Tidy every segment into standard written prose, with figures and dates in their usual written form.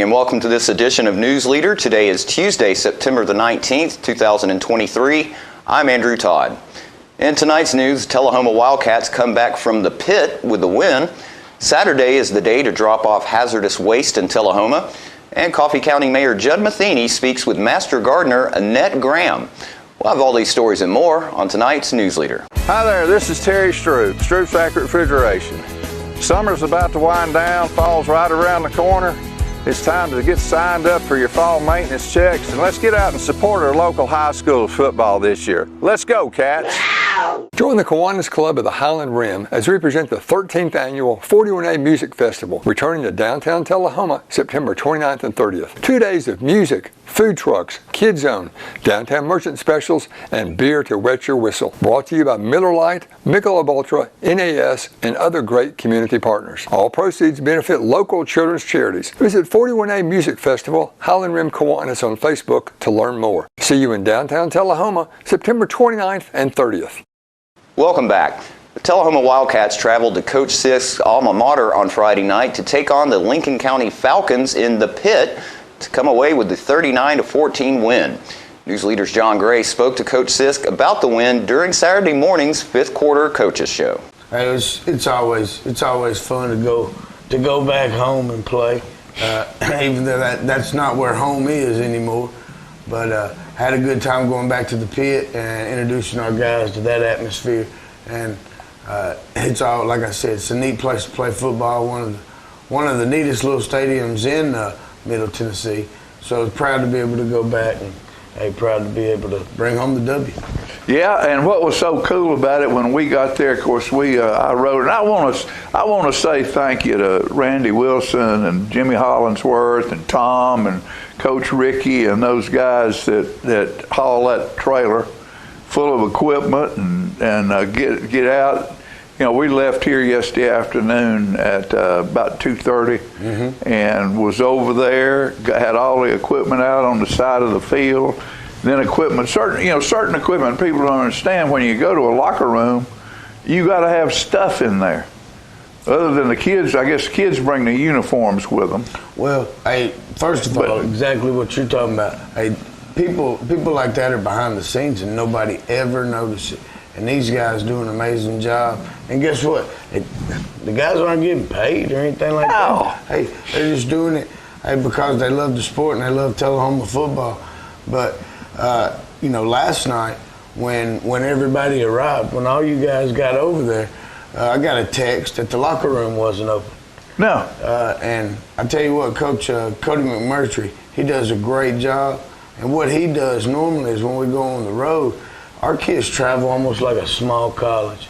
and welcome to this edition of News Leader. Today is Tuesday, September the 19th, 2023. I'm Andrew Todd. In tonight's news, Tullahoma Wildcats come back from the pit with a win. Saturday is the day to drop off hazardous waste in Tullahoma. And Coffee County Mayor Judd Matheny speaks with Master Gardener Annette Graham. We'll have all these stories and more on tonight's News Leader. Hi there, this is Terry Stroop, Stroop's Accurate Refrigeration. Summer's about to wind down, fall's right around the corner. It's time to get signed up for your fall maintenance checks, and let's get out and support our local high school football this year. Let's go, Cats! Join the Kiwanis Club of the Highland Rim as we present the 13th annual 41A Music Festival, returning to downtown Tullahoma September 29th and 30th. 2 days of music, food trucks, Kid Zone, downtown merchant specials, and beer to wet your whistle. Brought to you by Miller Lite, Michelob Ultra, NAS, and other great community partners. All proceeds benefit local children's charities. Visit 41A Music Festival, Highland Rim Kiwanis on Facebook to learn more. See you in downtown Tullahoma September 29th and 30th. Welcome back. The Tullahoma Wildcats traveled to Coach Sisk's alma mater on Friday night to take on the Lincoln County Falcons in the pit to come away with the 39-14 win. News Leader's John Gray spoke to Coach Sisk about the win during Saturday morning's fifth quarter coaches show. It's always fun to go back home and play, even though that's not where home is anymore. But had a good time going back to the pit and introducing our guys to that atmosphere. And it's all, like I said, it's a neat place to play football. One of the neatest little stadiums in Middle Tennessee. So I was proud to be able to go back and proud to be able to bring home the W. Yeah, and what was so cool about it when we got there, of course, I wrote, and I want to say thank you to Randy Wilson and Jimmy Hollingsworth and Tom and Coach Ricky and those guys that haul that trailer full of equipment and get out. You know, we left here yesterday afternoon at about 2:30 and was over there, had all the equipment out on the side of the field. Then certain equipment, people don't understand, when you go to a locker room, you got to have stuff in there. Other than the kids, I guess kids bring the uniforms with them. Well, first of all, exactly what you're talking about. People like that are behind the scenes and nobody ever notices it. And these guys do an amazing job. And guess what? The guys aren't getting paid or anything like that. Hey, they're just doing it because they love the sport and they love Tullahoma football. But last night when everybody arrived, when all you guys got over there, I got a text that the locker room wasn't open. No. And I tell you what, Coach Cody McMurtry, he does a great job. And what he does normally is when we go on the road, our kids travel almost like a small college.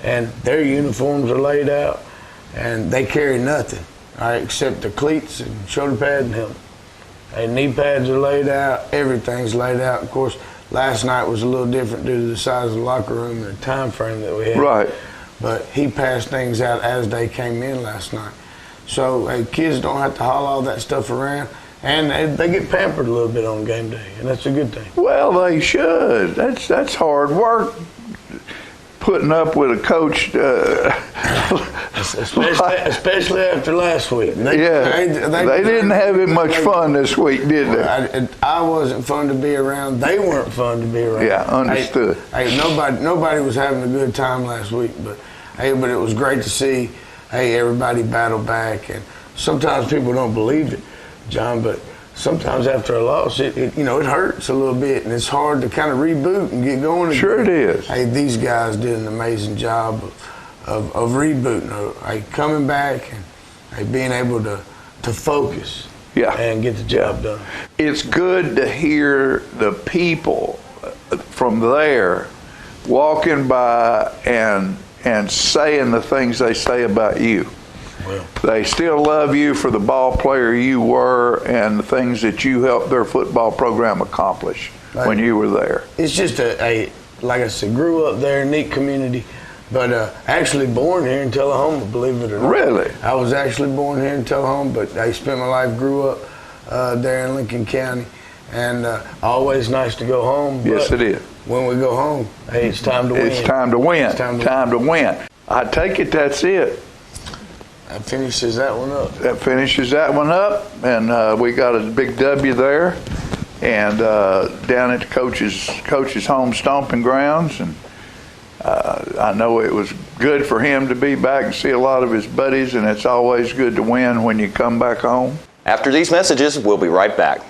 And their uniforms are laid out, and they carry nothing, except the cleats and shoulder pad and helmet. And knee pads are laid out, everything's laid out. Of course, last night was a little different due to the size of the locker room and the time frame that we had. Right. But he passed things out as they came in last night. So kids don't have to haul all that stuff around, and they get pampered a little bit on game day, and that's a good thing. Well, they should. That's hard work, putting up with a coach. Especially after last week. They didn't have it much fun this week, did they? I wasn't fun to be around. They weren't fun to be around. Yeah, understood. Nobody was having a good time last week, but it was great to see. Everybody battle back, and sometimes people don't believe it, John, but sometimes after a loss, it hurts a little bit, and it's hard to kind of reboot and get going again. Sure it is. These guys did an amazing job of rebooting, coming back and being able to focus and get the job done. It's good to hear the people from there walking by and saying the things they say about you. Well, they still love you for the ball player you were and the things that you helped their football program accomplish when you were there. It's just like I said, grew up there, neat community, but actually born here in Tullahoma, believe it or not. Really? I was actually born here in Tullahoma, but I spent my life, grew up there in Lincoln County, and always nice to go home. Yes, it is. When we go home, it's time to win. It's time to win. I take it that's it. That finishes that one up. That finishes that one up, and we got a big W there, and down at the coach's home stomping grounds, and I know it was good for him to be back and see a lot of his buddies, and it's always good to win when you come back home. After these messages, we'll be right back.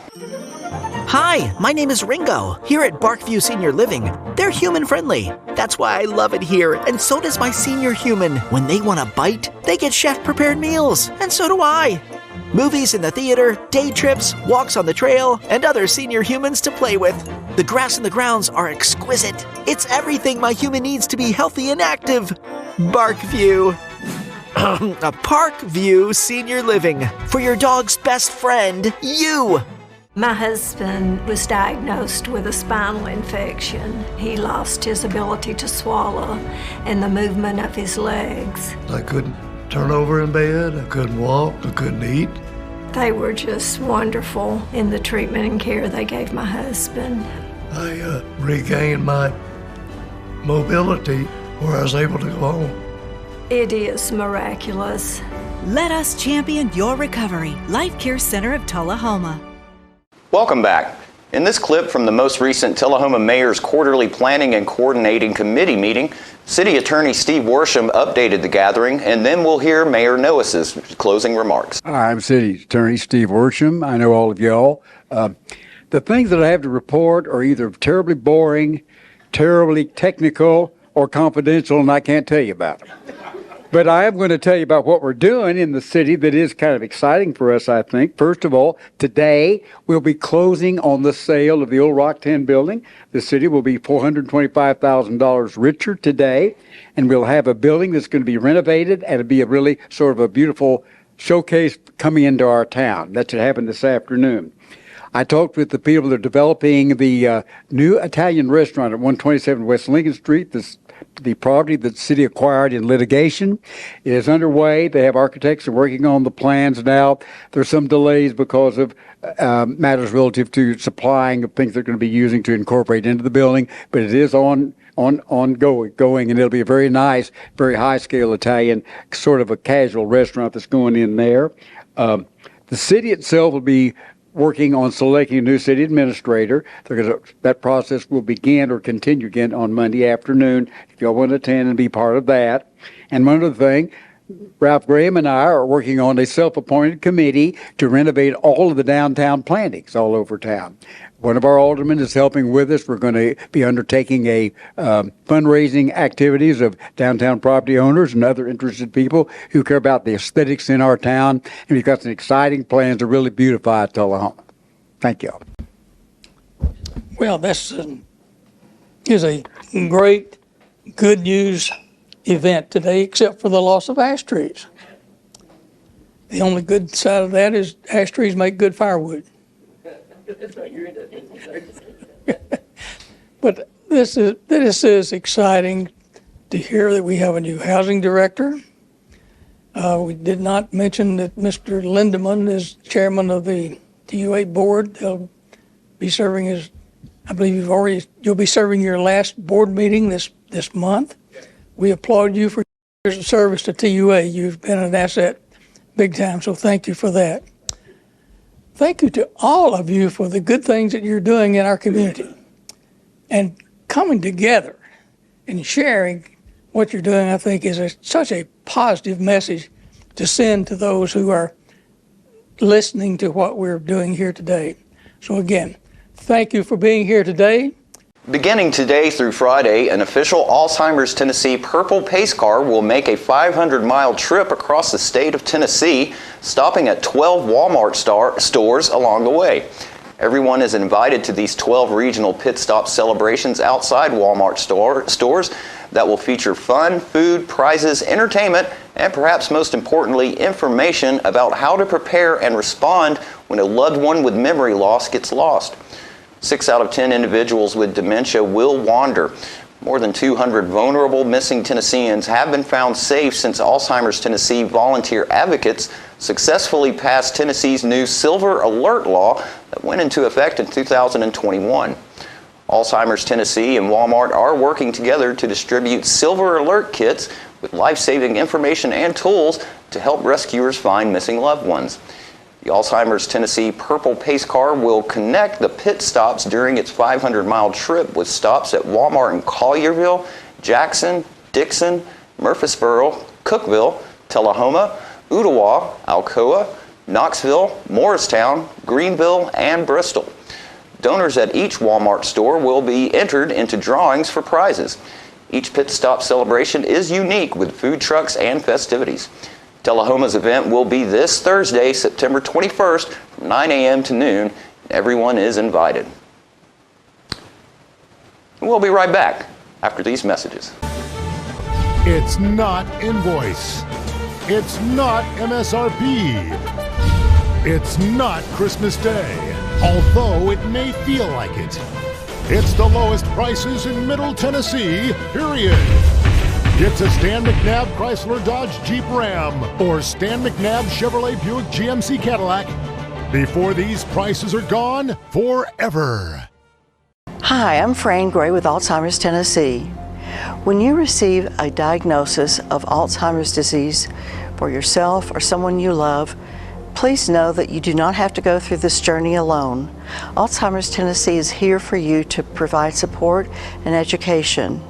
Hi, my name is Ringo. Here at Barkview Senior Living, they're human friendly. That's why I love it here, and so does my senior human. When they want a bite, they get chef-prepared meals, and so do I. Movies in the theater, day trips, walks on the trail, and other senior humans to play with. The grass and the grounds are exquisite. It's everything my human needs to be healthy and active. Barkview. A Parkview Senior Living. For your dog's best friend, you. My husband was diagnosed with a spinal infection. He lost his ability to swallow and the movement of his legs. I couldn't turn over in bed, I couldn't walk, I couldn't eat. They were just wonderful in the treatment and care they gave my husband. I regained my mobility where I was able to go home. It is miraculous. Let us champion your recovery. Life Care Center of Tullahoma. Welcome back. In this clip from the most recent Tullahoma Mayor's Quarterly Planning and Coordinating Committee meeting, City Attorney Steve Worsham updated the gathering, and then we'll hear Mayor Noah's closing remarks. Hi, I'm City Attorney Steve Worsham. I know all of y'all. The things that I have to report are either terribly boring, terribly technical, or confidential, and I can't tell you about them. But I am going to tell you about what we're doing in the city that is kind of exciting for us, I think. First of all, today we'll be closing on the sale of the old Rock 10 building. The city will be $425,000 richer today, and we'll have a building that's going to be renovated, and it'll be a really sort of a beautiful showcase coming into our town. That should happen this afternoon. I talked with the people that are developing the new Italian restaurant at 127 West Lincoln Street, the property that the city acquired in litigation. It is underway. They have architects are working on the plans now. There's some delays because of matters relative to supplying of things they're going to be using to incorporate into the building, but it is ongoing, and it'll be a very nice, very high-scale Italian, sort of a casual restaurant that's going in there. The city itself will be working on selecting a new city administrator. That process will begin or continue again on Monday afternoon. If y'all want to attend and be part of that. And one other thing, Ralph Graham and I are working on a self-appointed committee to renovate all of the downtown plantings all over town. One of our aldermen is helping with us. We're going to be undertaking a fundraising activities of downtown property owners and other interested people who care about the aesthetics in our town. And we've got some exciting plans to really beautify Tullahoma. Thank you. Well, this is a great, good news event today, except for the loss of ash trees. The only good side of that is ash trees make good firewood. But this is exciting to hear that we have a new housing director. We did not mention that Mr. Lindeman is chairman of the TUA board. He'll be serving as, I believe you'll be serving your last board meeting this month. We applaud you for your years of service to TUA. You've been an asset big time, so thank you for that. Thank you to all of you for the good things that you're doing in our community and coming together and sharing what you're doing. I think is such a positive message to send to those who are listening to what we're doing here today. So again, thank you for being here today. Beginning today through Friday, an official Alzheimer's Tennessee Purple Pace Car will make a 500-mile trip across the state of Tennessee, stopping at 12 Walmart stores along the way. Everyone is invited to these 12 regional pit stop celebrations outside Walmart stores that will feature fun, food, prizes, entertainment, and perhaps most importantly, information about how to prepare and respond when a loved one with memory loss gets lost. 6 out of 10 individuals with dementia will wander. More than 200 vulnerable missing Tennesseans have been found safe since Alzheimer's Tennessee volunteer advocates successfully passed Tennessee's new Silver Alert law that went into effect in 2021. Alzheimer's Tennessee and Walmart are working together to distribute Silver Alert kits with life-saving information and tools to help rescuers find missing loved ones. The Alzheimer's Tennessee Purple Pace Car will connect the pit stops during its 500-mile trip with stops at Walmart in Collierville, Jackson, Dixon, Murfreesboro, Cookeville, Tullahoma, Ottawa, Alcoa, Knoxville, Morristown, Greenville, and Bristol. Donors at each Walmart store will be entered into drawings for prizes. Each pit stop celebration is unique with food trucks and festivities. Tullahoma's event will be this Thursday, September 21st from 9 a.m. to noon. Everyone is invited. We'll be right back after these messages. It's not invoice. It's not MSRP. It's not Christmas Day, although it may feel like it. It's the lowest prices in Middle Tennessee, period. It's a Stan McNabb Chrysler Dodge Jeep Ram or Stan McNabb Chevrolet Buick GMC Cadillac before these prices are gone forever. Hi, I'm Fran Gray with Alzheimer's Tennessee. When you receive a diagnosis of Alzheimer's disease for yourself or someone you love, please know that you do not have to go through this journey alone. Alzheimer's Tennessee is here for you to provide support and education,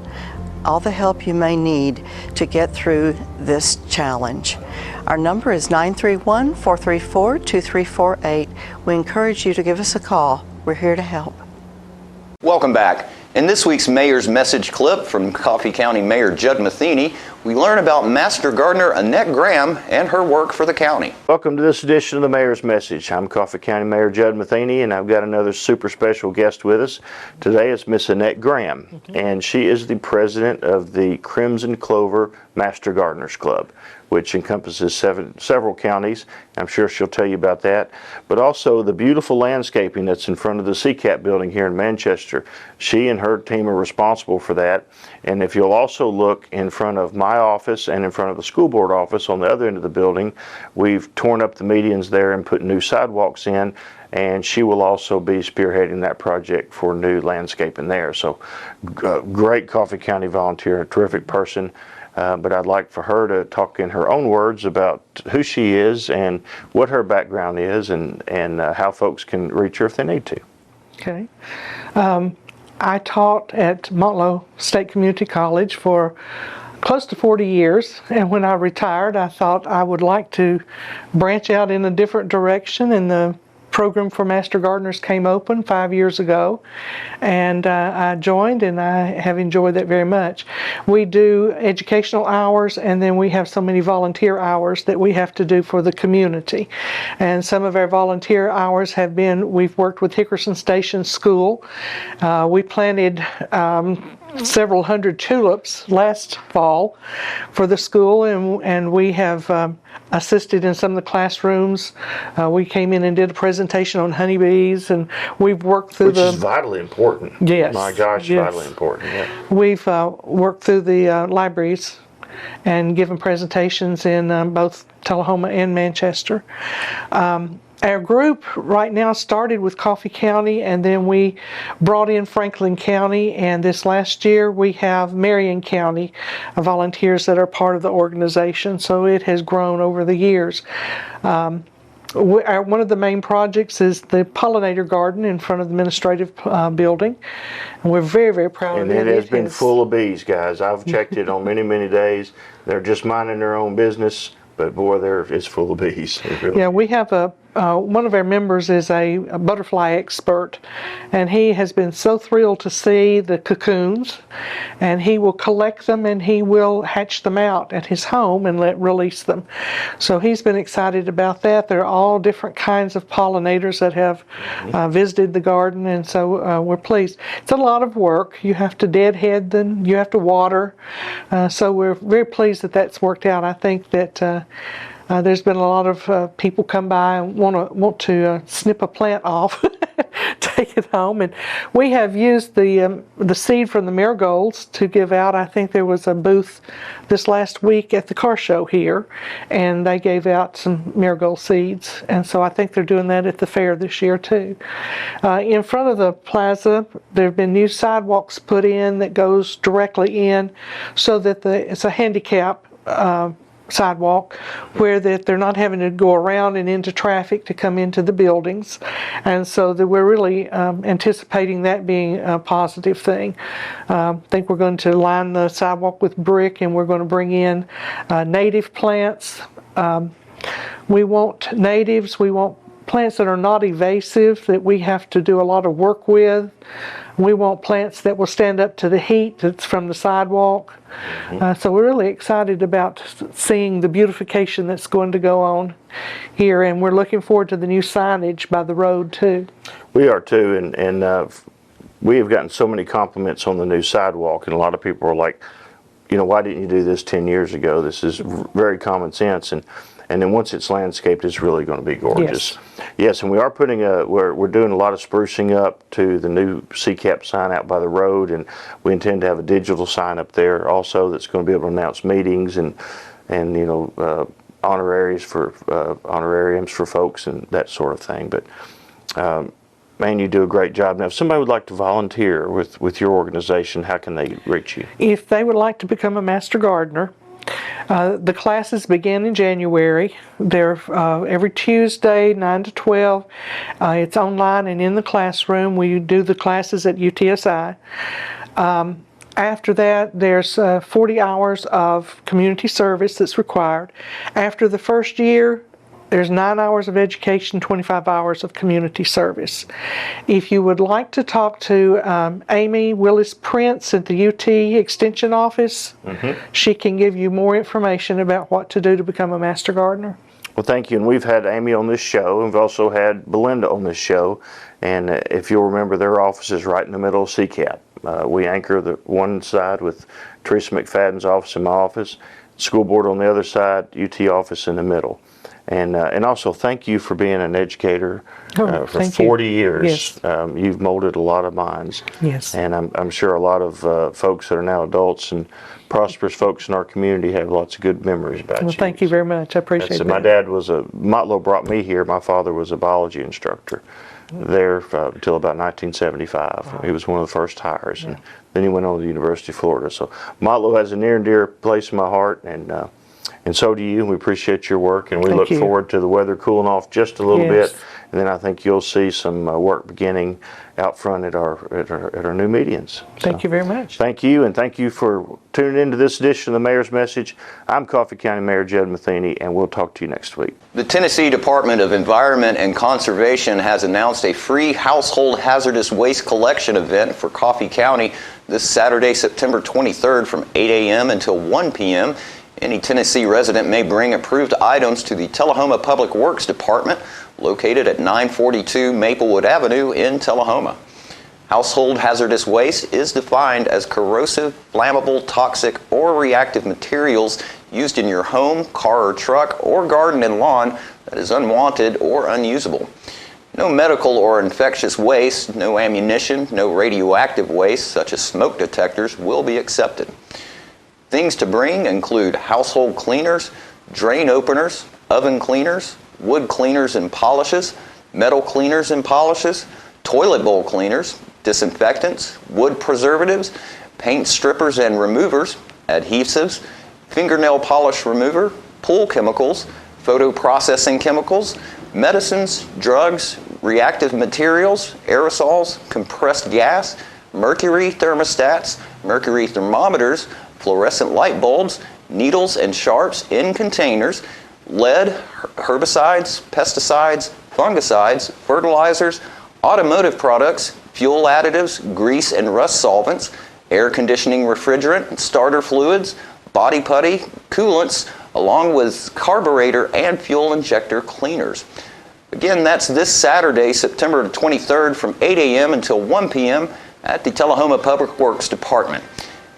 all the help you may need to get through this challenge. Our number is 931-434-2348. We encourage you to give us a call. We're here to help. Welcome back. In this week's Mayor's Message clip from Coffee County Mayor Judd Matheny, we learn about Master Gardener Annette Graham and her work for the county. Welcome to this edition of the Mayor's Message. I'm Coffee County Mayor Judd Matheny, and I've got another super special guest with us. Today it's Miss Annette Graham, and she is the president of the Crimson Clover Master Gardeners Club, which encompasses several counties. I'm sure she'll tell you about that. But also the beautiful landscaping that's in front of the CCAP building here in Manchester. She and her team are responsible for that. And if you'll also look in front of my office and in front of the school board office on the other end of the building, we've torn up the medians there and put new sidewalks in. And she will also be spearheading that project for new landscaping there. So great Coffee County volunteer, a terrific person. But I'd like for her to talk in her own words about who she is and what her background is and how folks can reach her if they need to. Okay. I taught at Montlow State Community College for close to 40 years, and when I retired I thought I would like to branch out in a different direction, and the program for Master Gardeners came open 5 years ago, and I joined, and I have enjoyed that very much. We do educational hours, and then we have so many volunteer hours that we have to do for the community. And some of our volunteer hours have been, we've worked with Hickerson Station School. We planted several hundred tulips last fall for the school, and we have assisted in some of the classrooms. We came in and did a presentation on honeybees, and we've worked through Which is vitally important. Yes. My gosh, yes. vitally important. Yeah. We've worked through the libraries and given presentations in both Tullahoma and Manchester. Our group right now started with Coffee County, and then we brought in Franklin County, and this last year we have Marion County volunteers that are part of the organization, so it has grown over the years. One of the main projects is the pollinator garden in front of the administrative building, and we're very, very proud of it. And it has been full of bees, guys. I've checked it on many, many days. They're just minding their own business, but boy, it's full of bees. Really. Yeah, we have one of our members is a butterfly expert, and he has been so thrilled to see the cocoons, and he will collect them and he will hatch them out at his home and release them. So he's been excited about that. There are all different kinds of pollinators that have visited the garden, and so we're pleased. It's a lot of work. You have to deadhead them, you have to water, so we're very pleased that that's worked out. I think that there's been a lot of people come by and want to snip a plant off, take it home. And we have used the seed from the marigolds to give out. I think there was a booth this last week at the car show here, and they gave out some marigold seeds. And so I think they're doing that at the fair this year too. In front of the plaza, there have been new sidewalks put in that goes directly in, so that it's a handicap sidewalk where that they're not having to go around and into traffic to come into the buildings. And so that we're really anticipating that being a positive thing. I think we're going to line the sidewalk with brick, and we're going to bring in native plants. We want natives, we want plants that are not invasive, that we have to do a lot of work with. We want plants that will stand up to the heat that's from the sidewalk. So we're really excited about seeing the beautification that's going to go on here, and we're looking forward to the new signage by the road too. We are too, and we have gotten so many compliments on the new sidewalk, and a lot of people are like, you know, why didn't you do this 10 years ago? This is very common sense. And then once it's landscaped, it's really going to be gorgeous. Yes, and we are putting we're doing a lot of sprucing up to the new CCAP sign out by the road, and we intend to have a digital sign up there also that's going to be able to announce meetings and you know, honorariums for folks and that sort of thing. But man, you do a great job. Now, if somebody would like to volunteer with your organization, how can they reach you? If they would like to become a Master Gardener, the classes begin in January. They're every Tuesday, 9 to 12. It's online and in the classroom. We do the classes at UTSI. After that, there's 40 hours of community service that's required. After the first year, there's 9 hours of education, 25 hours of community service. If you would like to talk to Amy Willis Prince at the UT Extension Office, she can give you more information about what to do to become a Master Gardener. Well, thank you. And we've had Amy on this show, and we've also had Belinda on this show. And if you'll remember, their office is right in the middle of CCAP. We anchor the one side with Teresa McFadden's office and my office, school board on the other side, UT office in the middle. And also thank you for being an educator for 40 years. Yes. You've molded a lot of minds. Yes. And I'm sure a lot of folks that are now adults and prosperous folks in our community have lots of good memories about you. Well, thank you very much. I appreciate that. My dad was Motlow brought me here. My father was a biology instructor there until about 1975. Wow. He was one of the first hires. And then he went on to the University of Florida. So Motlow has a near and dear place in my heart, and so do you. We appreciate your work, and we look forward to the weather cooling off just a little bit, and then I think you'll see some work beginning out front at our new medians. Thank you very much. Thank you, and thank you for tuning into this edition of the Mayor's Message. I'm Coffee County Mayor Judd Matheny, and we'll talk to you next week. The Tennessee Department of Environment and Conservation has announced a free household hazardous waste collection event for Coffee County this Saturday, September 23rd from 8 a.m. until 1 p.m. Any Tennessee resident may bring approved items to the Tullahoma Public Works Department, located at 942 Maplewood Avenue in Tullahoma. Household hazardous waste is defined as corrosive, flammable, toxic, or reactive materials used in your home, car or truck, or garden and lawn that is unwanted or unusable. No medical or infectious waste, no ammunition, no radioactive waste, such as smoke detectors, will be accepted. Things to bring include household cleaners, drain openers, oven cleaners, wood cleaners and polishes, metal cleaners and polishes, toilet bowl cleaners, disinfectants, wood preservatives, paint strippers and removers, adhesives, fingernail polish remover, pool chemicals, photo processing chemicals, medicines, drugs, reactive materials, aerosols, compressed gas, mercury thermostats, mercury thermometers, fluorescent light bulbs, needles and sharps in containers, lead, herbicides, pesticides, fungicides, fertilizers, automotive products, fuel additives, grease and rust solvents, air conditioning refrigerant, starter fluids, body putty, coolants, along with carburetor and fuel injector cleaners. Again, that's this Saturday, September 23rd from 8 a.m. until 1 p.m. at the Tullahoma Public Works Department.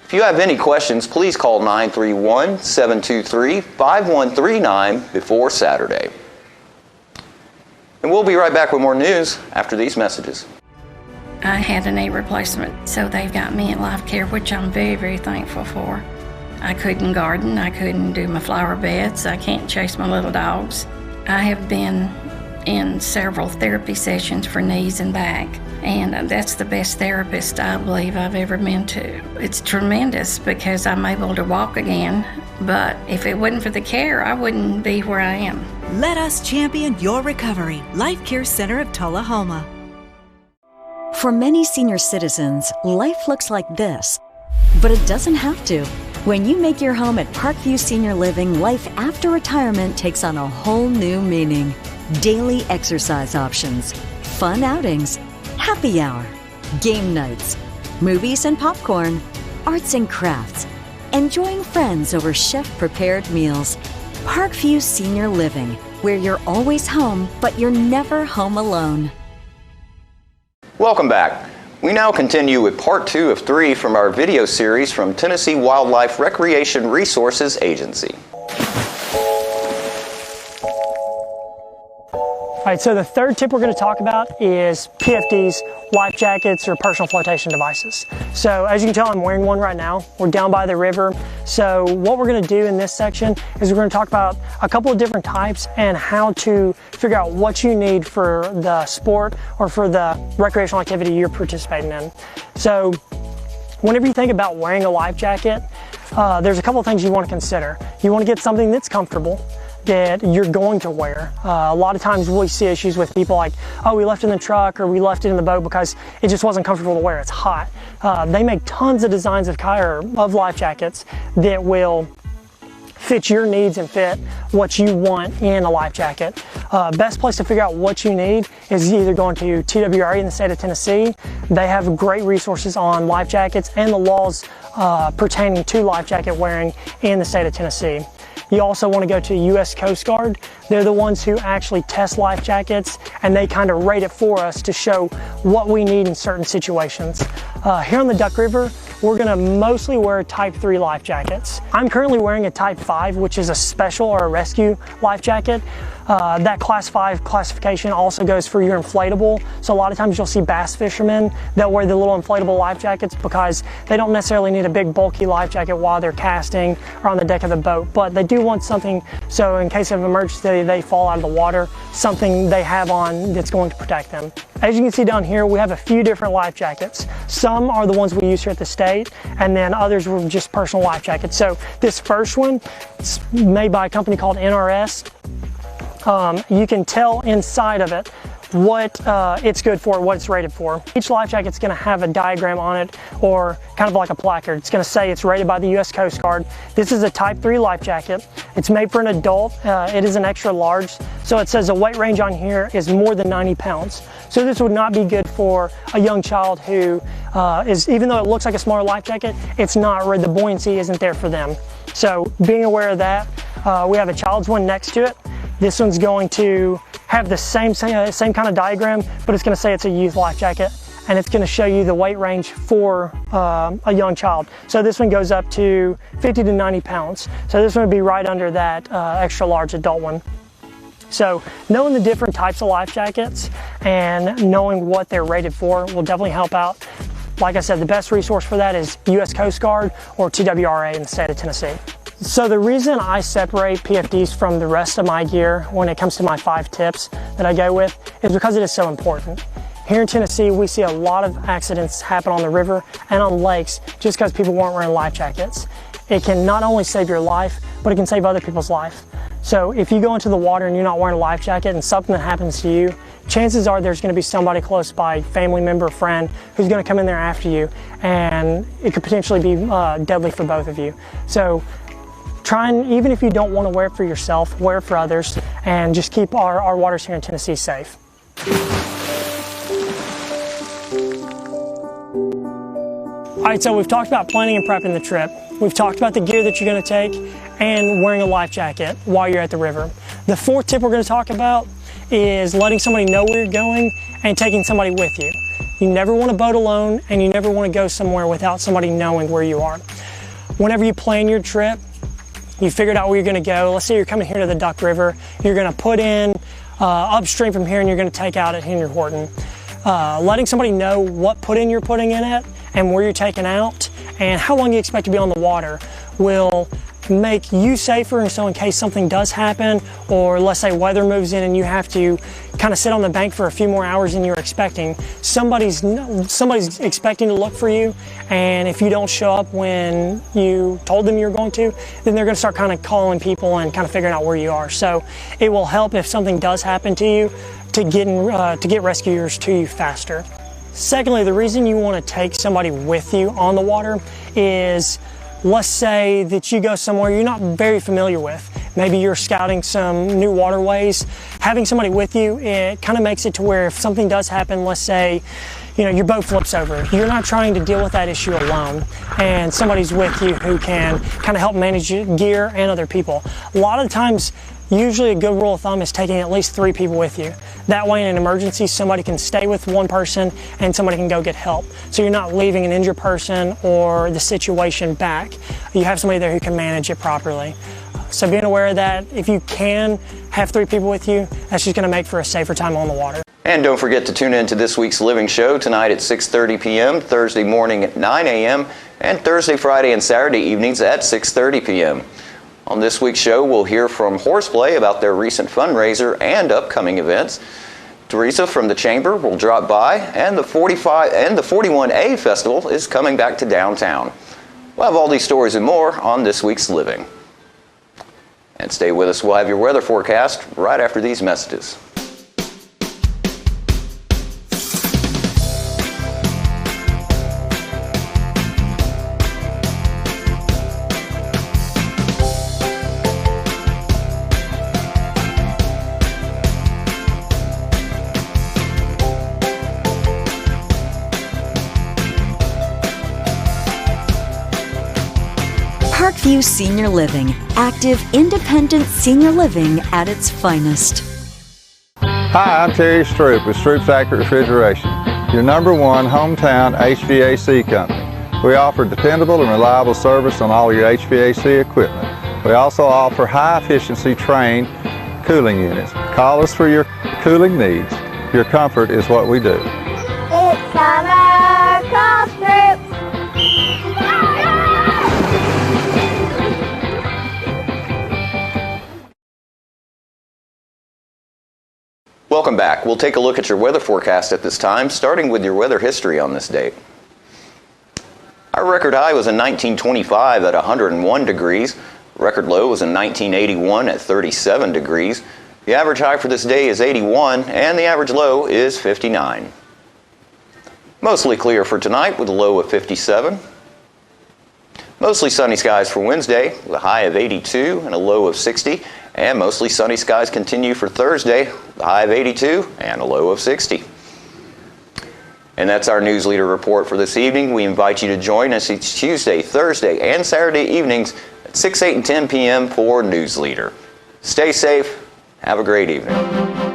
If you have any questions, please call 931-723-5139 before Saturday. And we'll be right back with more news after these messages. I had a knee replacement, so they've got me in life care, which I'm very, very thankful for. I couldn't garden, I couldn't do my flower beds, I can't chase my little dogs. I have been in several therapy sessions for knees and back, and that's the best therapist I believe I've ever been to. It's tremendous because I'm able to walk again, but if it wasn't for the care, I wouldn't be where I am. Let us champion your recovery. Life Care Center of Tullahoma. For many senior citizens, life looks like this, but it doesn't have to. When you make your home at Parkview Senior Living, life after retirement takes on a whole new meaning. Daily exercise options, fun outings, happy hour, game nights, movies and popcorn, arts and crafts, enjoying friends over chef-prepared meals. Parkview Senior Living, where you're always home, but you're never home alone. Welcome back. We now continue with part 2 of 3 from our video series from Tennessee Wildlife Recreation Resources Agency. All right, so the third tip we're going to talk about is PFDs, life jackets, or personal flotation devices. So as you can tell, I'm wearing one right now. We're down by the river. So what we're going to do in this section is we're going to talk about a couple of different types and how to figure out what you need for the sport or for the recreational activity you're participating in. So whenever you think about wearing a life jacket, there's a couple of things you want to consider. You want to get something that's comfortable, that you're going to wear. A lot of times we see issues with people like, oh, we left it in the truck or we left it in the boat because it just wasn't comfortable to wear, it's hot. They make tons of designs of life jackets that will fit your needs and fit what you want in a life jacket. Best place to figure out what you need is either going to TWRA in the state of Tennessee. They have great resources on life jackets and the laws pertaining to life jacket wearing in the state of Tennessee. You also want to go to U.S. Coast Guard. They're the ones who actually test life jackets, and they kind of rate it for us to show what we need in certain situations. Here on the Duck River, we're going to mostly wear Type 3 life jackets. I'm currently wearing a Type 5, which is a special or a rescue life jacket. That Class 5 classification also goes for your inflatable. So a lot of times you'll see bass fishermen, they'll wear the little inflatable life jackets because they don't necessarily need a big bulky life jacket while they're casting or on the deck of the boat, but they do want something so in case of emergency they fall out of the water, something they have on that's going to protect them. As you can see down here, we have a few different life jackets. Some are the ones we use here at the state, and then others were just personal life jackets. So this first one is made by a company called NRS. You can tell inside of it what it's good for, what it's rated for. Each life jacket's going to have a diagram on it, or kind of like a placard. It's going to say it's rated by the U.S. Coast Guard. This is a Type 3 life jacket. It's made for an adult. It is an extra large, so it says the weight range on here is more than 90 pounds. So this would not be good for a young child who is, even though it looks like a smaller life jacket, it's not, the buoyancy isn't there for them. So being aware of that, we have a child's one next to it. This one's going to have the same kind of diagram, but it's going to say it's a youth life jacket, and it's going to show you the weight range for a young child. So this one goes up to 50 to 90 pounds. So this one would be right under that extra large adult one. So knowing the different types of life jackets and knowing what they're rated for will definitely help out. Like I said, the best resource for that is U.S. Coast Guard or TWRA in the state of Tennessee. So the reason I separate PFDs from the rest of my gear when it comes to my 5 tips that I go with is because it is so important. Here in Tennessee, we see a lot of accidents happen on the river and on lakes just because people weren't wearing life jackets. It can not only save your life, but it can save other people's life. So if you go into the water and you're not wearing a life jacket and something that happens to you, chances are there's going to be somebody close by, family member, friend, who's going to come in there after you, and it could potentially be deadly for both of you. So try and, even if you don't want to wear it for yourself, wear it for others, and just keep our waters here in Tennessee safe. All right, so we've talked about planning and prepping the trip. We've talked about the gear that you're going to take and wearing a life jacket while you're at the river. The 4th tip we're going to talk about is letting somebody know where you're going and taking somebody with you. You never want to boat alone, and you never want to go somewhere without somebody knowing where you are. Whenever you plan your trip, you figured out where you're going to go. Let's say you're coming here to the Duck River. You're going to put in upstream from here, and you're going to take out at Henry Horton. letting somebody know what pudding you're putting in it and where you're taking out and how long you expect to be on the water will make you safer. And so in case something does happen, or let's say weather moves in and you have to kind of sit on the bank for a few more hours than you're expecting, somebody's expecting to look for you, and if you don't show up when you told them you're going to, then they're going to start kind of calling people and kind of figuring out where you are. So it will help if something does happen to you to get rescuers to you faster. Secondly, the reason you want to take somebody with you on the water is, let's say that you go somewhere you're not very familiar with. Maybe you're scouting some new waterways. Having somebody with you, it kind of makes it to where if something does happen, let's say, your boat flips over, you're not trying to deal with that issue alone, and somebody's with you who can kind of help manage your gear and other people. A lot of times, usually a good rule of thumb is taking at least 3 people with you. That way in an emergency, somebody can stay with one person and somebody can go get help. So you're not leaving an injured person or the situation back. You have somebody there who can manage it properly. So being aware of that, if you can have 3 people with you, that's just going to make for a safer time on the water. And don't forget to tune in to this week's Living Show tonight at 6:30 p.m., Thursday morning at 9 a.m., and Thursday, Friday, and Saturday evenings at 6:30 p.m. On this week's show, we'll hear from Horseplay about their recent fundraiser and upcoming events. Teresa from the Chamber will drop by, and the 41A Festival is coming back to downtown. We'll have all these stories and more on this week's Living. And stay with us. We'll have your weather forecast right after these messages. Parkview Senior Living, active, independent senior living at its finest. Hi, I'm Terry Stroop with Stroop's Accurate Refrigeration, your #1 hometown HVAC company. We offer dependable and reliable service on all your HVAC equipment. We also offer high-efficiency trained cooling units. Call us for your cooling needs. Your comfort is what we do. It's summer, call Stroop. Welcome back. We'll take a look at your weather forecast at this time, starting with your weather history on this date. Our record high was in 1925 at 101 degrees. Record low was in 1981 at 37 degrees. The average high for this day is 81, and the average low is 59. Mostly clear for tonight with a low of 57. Mostly sunny skies for Wednesday with a high of 82 and a low of 60. And mostly sunny skies continue for Thursday, the high of 82 and a low of 60. And that's our News Leader report for this evening. We invite you to join us each Tuesday, Thursday, and Saturday evenings at 6, 8, and 10 p.m. for News Leader. Stay safe. Have a great evening.